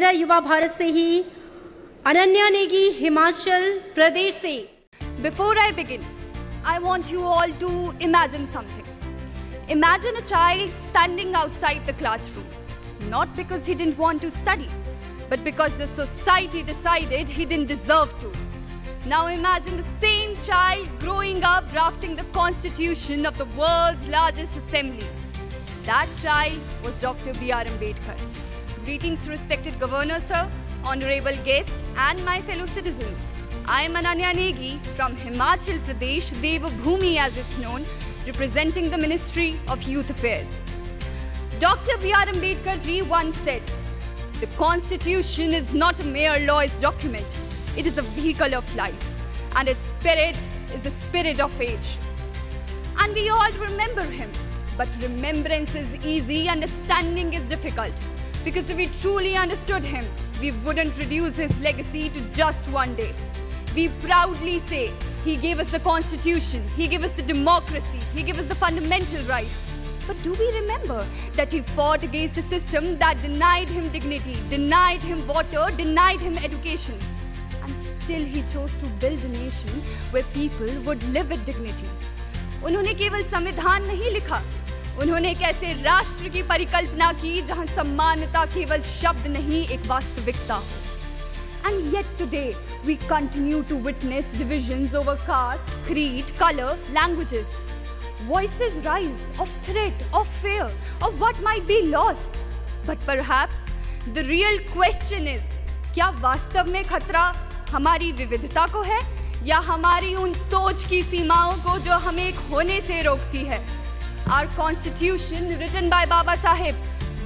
मेरा युवा भारत से ही अनन्या नेगी हिमाचल प्रदेश से। Before I begin, I want you all to imagine something. Imagine a child standing outside the classroom, not because he didn't want to study, but because the society decided he didn't deserve to. Now imagine the same child growing up drafting the constitution of the world's largest assembly. That child was Dr. B.R. Ambedkar. Greetings to respected Governor Sir, honorable guests and my fellow citizens. I am Ananya Negi from Himachal Pradesh, Devabhoomi as it's known, representing the Ministry of Youth Affairs. Dr. B.R. Ambedkar ji once said, "The Constitution is not a mere law's document, it is a vehicle of life, and its spirit is the spirit of age." And we all remember him, but remembrance is easy, understanding is difficult. Because if we truly understood him, we wouldn't reduce his legacy to just one day. We proudly say, he gave us the Constitution, he gave us the democracy, he gave us the fundamental rights. But do we remember that he fought against a system that denied him dignity, denied him water, denied him education? And still he chose to build a nation where people would live with dignity. उन्होंने केवल संविधान नहीं लिखा, उन्होंने एक ऐसे राष्ट्र की परिकल्पना की जहां सम्मानता केवल शब्द नहीं, एक वास्तविकता हो. And yet today we continue to witness divisions over caste, creed, color, languages. Voices rise of threat, of fear, of what might be lost. But perhaps the real question is, क्या वास्तव में खतरा हमारी विविधता को है या हमारी उन सोच की सीमाओं को जो हमें एक होने से रोकती है? Our Constitution, written by Baba Sahib,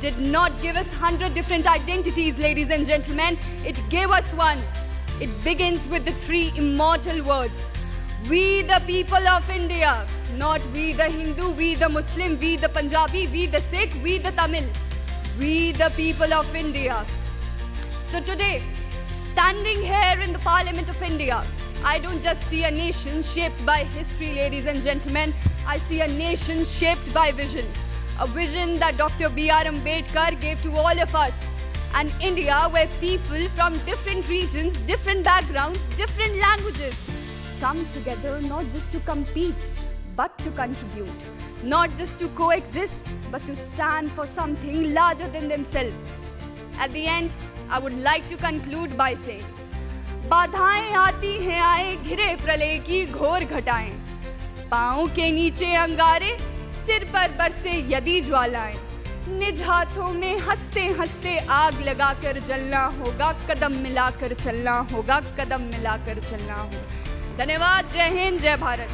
did not give us 100 different identities, ladies and gentlemen. It gave us one. It begins with the three immortal words. We the people of India, not we the Hindu, we the Muslim, we the Punjabi, we the Sikh, we the Tamil. We the people of India. So today, standing here in the Parliament of India, I don't just see a nation shaped by history, ladies and gentlemen. I see a nation shaped by vision. A vision that Dr. B.R. Ambedkar gave to all of us. An India where people from different regions, different backgrounds, different languages come together not just to compete, but to contribute. Not just to coexist, but to stand for something larger than themselves. At the end, I would like to conclude by saying, बाधाएं आती हैं आए घिरे प्रलय की घोर घटाएं, पांव के नीचे अंगारे, सिर पर बरसे यदि ज्वालाएं, निज हाथों में हंसते हंसते आग लगाकर जलना होगा, कदम मिलाकर चलना होगा, कदम मिलाकर चलना होगा. धन्यवाद. जय हिंद, जय भारत.